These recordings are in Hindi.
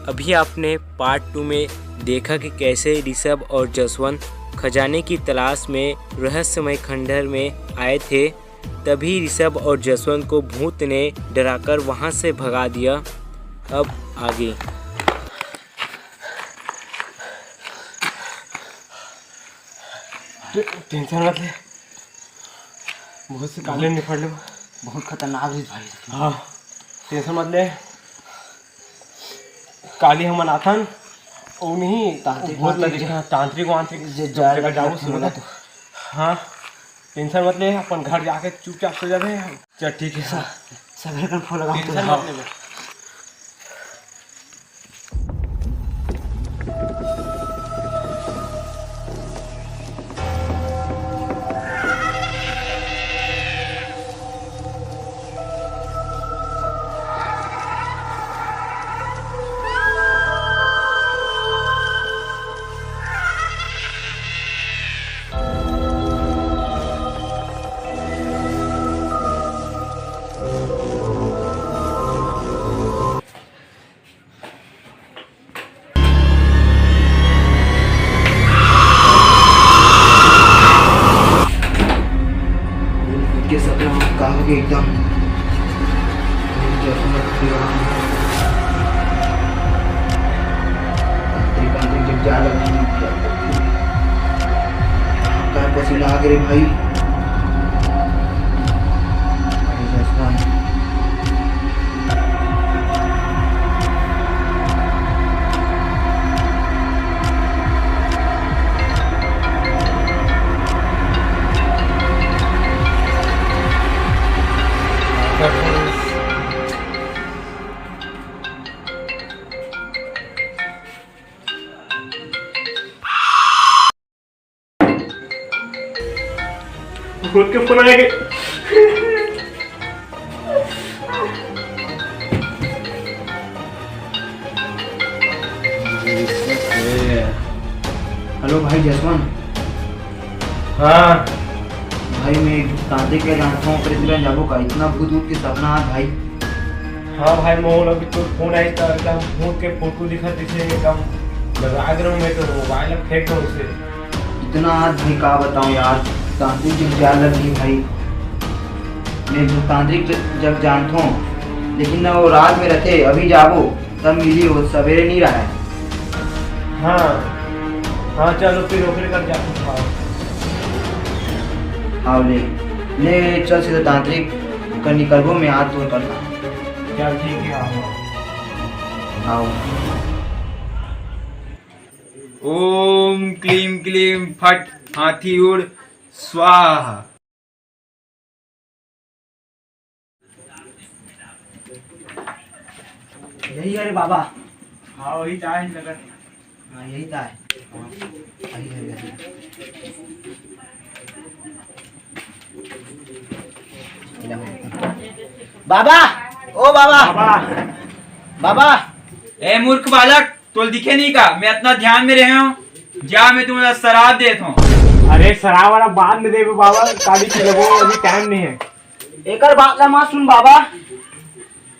अभी आपने पार्ट 2 में देखा कि कैसे ऋषभ और जसवंत खजाने की तलाश में रहस्यमय खंडहर में आए थे। तभी ऋषभ और जसवंत को भूत ने डराकर वहां से भगा दिया। अब आगे टेंशन मत ले, बहुत से काले निकल ले, बहुत खतरनाक है भाई। हाँ टेंशन मत ले। काली हम अनाथन वो नहीं बहुत लगे तांत्रिक वांत्रिक जाएगा जाओ सुनो तो। हाँ टेंशन मत ले, अपन घर जाके चुपचाप सो जाते हैं। चल ठीक है सवेरे कर फोन लगा। टेंशन मत ले। एकदम पसीना आ गए भाई। खुद के फोन आएंगे। हेलो भाई जसवंत। हाँ भाई मैं तांत्रिक के जानता हूँ पृथ्वीराज जाबू का इतना भूत के सपना है भाई। हाँ भाई मोहन अभी तो फोन आई था एकदम भूत के फोटो दिखा दिखे एकदम लगा रहा हूँ मैं तो मोबाइल फेंक दो उसे। इतना आज भाई का बताऊँ यार, तांत्रिक जब जा लगी भाई। मैं तांत्रिक जब जानता हूँ लेकिन ना वो रात में रहते अभी जाबो तब मिली वो सवेरे नहीं रहा है। हाँ हाँ चलो फिर ओकरे कर जाते खाओ। हाँ ले चल सीधा तांत्रिक कर निकलबो मैं आज तो करना। चल ठीक है आओ। ओम क्लीम क्लीम फट हाथी उड़ स्वाहा। यही अरे बाबा। हाँ वही चाहे लगा। हाँ यही था। बाबा ओ बाबा बाबा। ए मूर्ख बालक तो दिखे नहीं का मैं इतना ध्यान में रहे हूँ। जा मैं तुम्हें शराब देता हूँ। अरे शराब वाला बाद में दे बाबा, काली की लगो अभी टाइम नहीं है। एक बात ला मां सुन बाबा,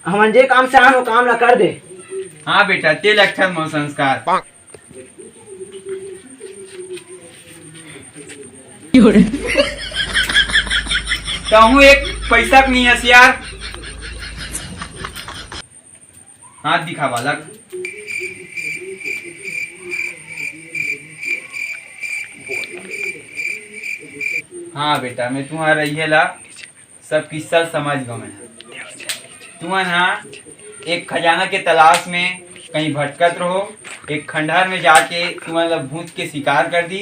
हम जे काम से आन वो काम ला कर दे। हाँ बेटा तेल अक्षर मो संस्कार। कहूँ एक पैसा नहीं है यार। हाथ दिखा बालक। हाँ बेटा मैं तुम्हारा ये ला सब किस्सा समझ गया मैं। तुम ना एक खजाना के तलाश में कहीं भटकत रहो, एक खंडहर में जाके तुम्हारा भूत के शिकार कर दी।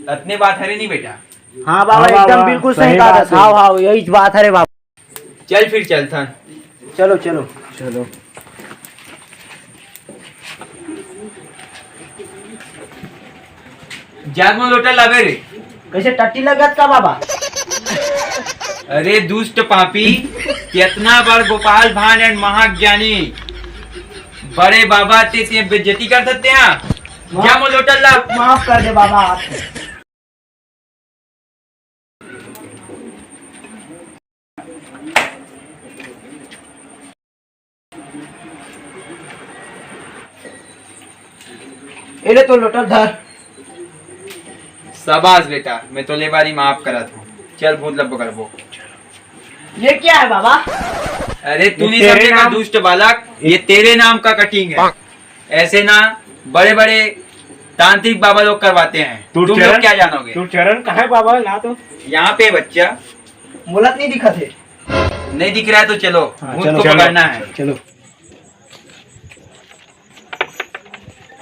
इतने बात है नहीं बेटा। हाँ बाबा एकदम बिल्कुल सही बात है। हाँ यही बात है बाबा। चल फिर चलता। चलो चलो चलो। जाग में लोटा लावे रे। कैसे टट्टी लगत का बाबा? अरे दुष्ट पापी, कितना बार गोपाल भान एंड महाज्ञानी बड़े बाबा ते बेइज्जती कर सकते हैं। जा वो लोटल ला। माफ कर दे बाबा आप। एले तो लोटल धर। शाबाश बेटा, मैं तो ले बारी माफ करा था। चल भूत लब करबो। ये क्या है बाबा? अरे तू नहीं समझेगा दुष्ट बालक, ये तेरे नाम का कटिंग है। ऐसे ना बड़े बड़े तांत्रिक बाबा लोग करवाते हैं, तुम लोग क्या जानोगे। तू चरण कहाँ है बाबा? ला तो यहाँ पे बच्चा मुलत नहीं दिखा थे। नहीं दिख रहा है तो चलो, भूत चलो, को चलो। पकड़ना है। चलो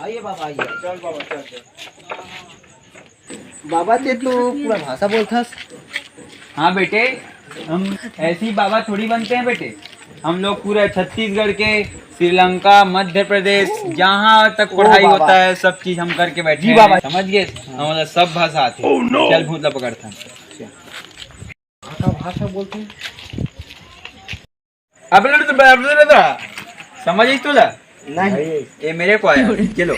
आइए बाबा आइए। चल बाबा चल चल। बाबा ते तो पूरा भाषा बोलथस। हाँ बेटे, हम ऐसी बाबा थोड़ी बनते हैं बेटे। हम लोग पूरे छत्तीसगढ़ के, श्रीलंका, मध्य प्रदेश, जहाँ तक पढ़ाई बाबा। होता है सब चीज हम करके बैठे जी हैं। बाबा। समझ गए, हमारा सब भाषा आती है। चल भूतला पकड़ता है। भाषा बोलते हैं। अब समझ आई तुला? नहीं ये मेरे को आया। चलो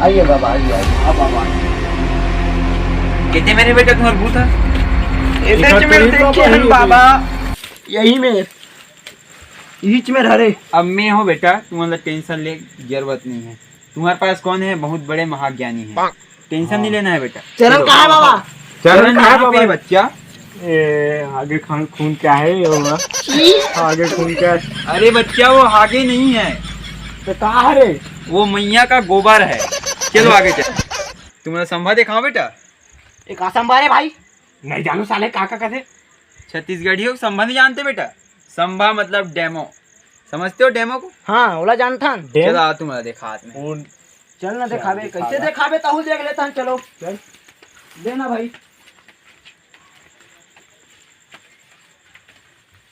आइए बाबा आइए आइए। अब बाबा कितने मेरे बेटा तुम्हारा भूत है? बाबा यही में बीच में रहे। अब मैं हूँ बेटा, तुम्हारा टेंशन ले जरूरत नहीं है। तुम्हारे पास कौन है? बहुत बड़े महाज्ञानी है। टेंशन नहीं लेना है बेटा। चरण कहाँ है बाबा? चरण कहाँ है यहाँ पे बाबा? बच्चा। आगे खून क्या है ये होगा? आगे खून क्या है? अरे बच्चा वो आगे नहीं है, तो कहाँ है? वो मैया का गोबर है। चलो आगे चल। तुम्हारा संभा दिखाओ बेटा। एक आसम बारे भाई। नहीं जानू साले काका कहते। छत्तीसगढ़ियों को संभा नहीं जानते बेटा? संभा मतलब डेमो, समझते हो डेमो को? हाँ ओला जानता। चलो आओ तुम्हारा देखा हाथ में। चल ना दिखावे, कैसे दिखावे ताहू देख लेता हूँ। चलो चल देना भाई।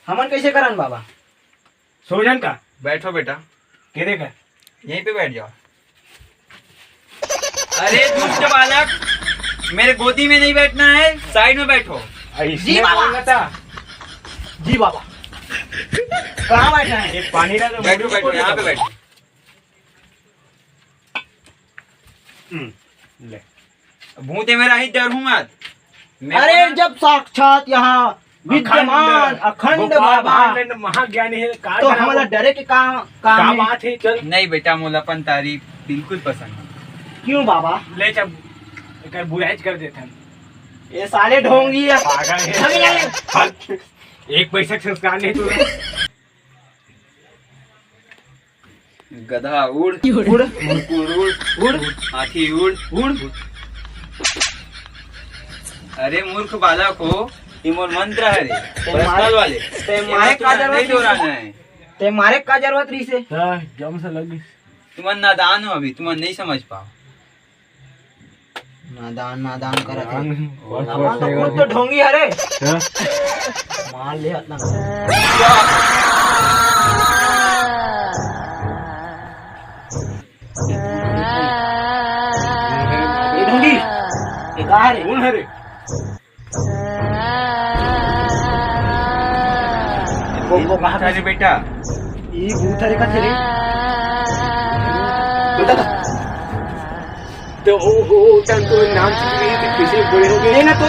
हमन कैसे करन बाबा? सोजन का बैठो बेटा, केरे का? यहीं पे बैठ जाओ। अरे दुष्ट बालक, मेरे गोदी में नहीं बैठना है, साइड में बैठो। जी बाबा। जी बाबा। कहाँ बैठना है? एक पानी का बैठो बैठो, यहाँ पे बैठो। ले। भूत है मेरा ही, डर हूँ मत। मैं अरे बोला- जब साक्षात यहाँ विद्यमान अखंड बाबा महाज्ञानी है तो हमारा डरे के काम क्या काम है। बात है? चल नहीं बेटा, मोलापन तारीफ बिल्कुल पसंद है। क्यों बाबा? ले चल, एक बुराई कर देते हैं। ये साले ढोंगी है। पागल अभी है। ले। हट। एक पैसा का संस्कार नहीं तू। गधा उड़, उड़ कुकुर उड़, उड़ हाथी उड़, उड़। अरे मूर्ख बालक हो, ये मोर मंत्र है रे, पर्सनल मारे- वाले। ते ये मारे मंत्र का जरूरत नहीं दोहराना है। ते मारे का जरूरत रही से। जम से लगी। तुम नादान हो, अभी तुम नहीं समझ पाओ। नादान नादान करत है। बहुत हमार तो खुद तो ढोंगी हरे। मार ले अपना। ये ढोंगी ये कहाँ है रे? कौन है रे? वो कहाँ अरे बेटा, ये भूत हरे का थे रे। बेटा का तो ओ तन तो नाम से नहीं तो कैसे बड़े हो गए? ये ना तो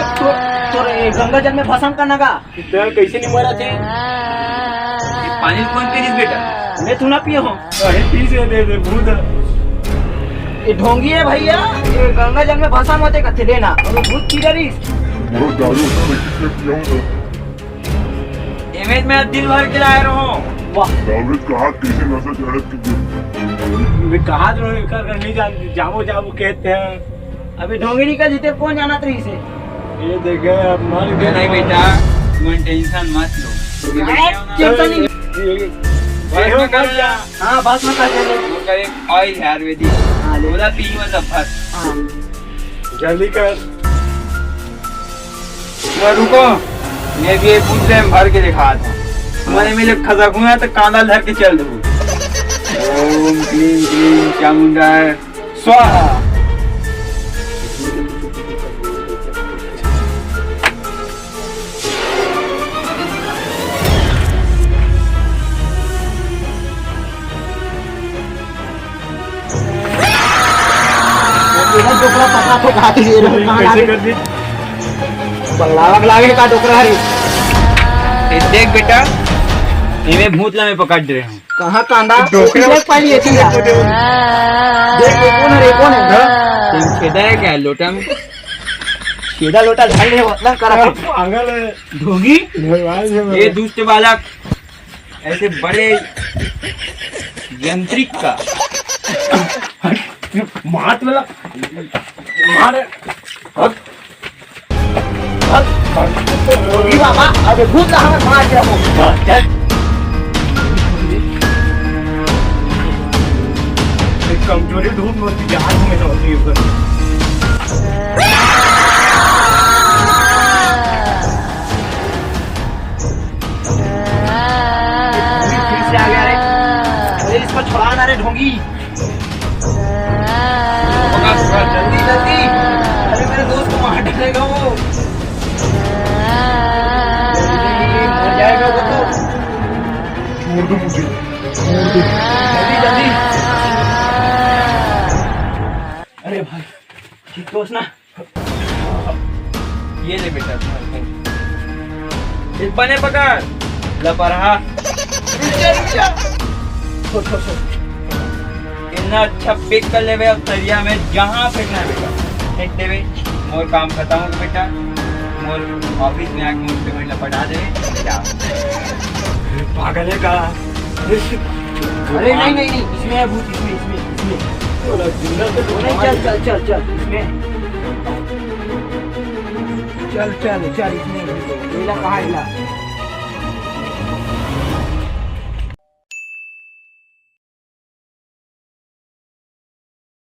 गंगा जल में भस्म करना का। तो कैसे नहीं मरा थे? ये पानी कौन पीरिस बेटा? मैं तू ना पिए हूँ। अरे पी से दे भूत। ये ढोंगी है भैया, ये गंगा जल में भस्म होते कथे लेना और वो भूत की डरी। इमेज में दिल भर के लाए रहो। वाह कहा कर नहीं जानते, जाओ जाओ कहते हैं। अभी ढोंगी निकल जीते कौन जाना तरी से। ये देखे अब मर गए। नहीं बेटा, तुम टेंशन मत लो। ये बेटा ना- टेंशन नहीं। भस्म कर लिया। हाँ भस्म कर ले। वो का एक ऑयल है आयुर्वेदिक, हाँ ले। बोला पी मतलब भस्म। हाँ जल्दी कर। तुम रुको, मैं भी पूछ ले भर के दिखा था। तुम्हारे मेरे खजक हुआ तो कांदा धर के चल दूँ। ओम क्लीम क्लीम चामुंडा स्वाहा। कहा तो कहा ये कैसे कर दी? बंगला के का डोकरा है ये देख बेटा, इन्हें भूतला में पकड़ रहे हूँ। कहाँ कांदा डोकरा- देख पाई ये चीज देख ये कौन है तुम खेदा है क्या लोटा में? सीधा लोटा ढाल रहे मतलब करा पागल है। ढोगी भगवान से ये दुष्ट बालक ऐसे बड़े यंत्रिक का मात वाला मारे ढोगी बाबा अबे भूत ला हमें मार दिया वो कमजोरी ढूंढ होती जहाज में होती है ऊपर। फिर से आ गया रे अरे इसको छुड़ाना रे ढोंगी जल्दी जल्दी अरे मेरे दोस्त को मार डालेगा वो मर जाएगा वो तो छोड़ दो मुझे। जल्दी जल्दी अरे भाई ठीक तो ना ये ले बेटा तुम्हारे फोन। इस बने पकड़ लपरहा। इतना अच्छा पिक कर ले अब तरिया में जहाँ फेंकना है बेटा फेंक देवे। मोर काम खत्म हो बेटा, मोर ऑफिस में आके मुझ पे लपटा दे जा। पागल है का? अरे नहीं नहीं नहीं इसमें है भूत इसमें इसमें इसमें नहीं चल चल चल चल इसमें चल चल चल इसमें इला कहाँ इला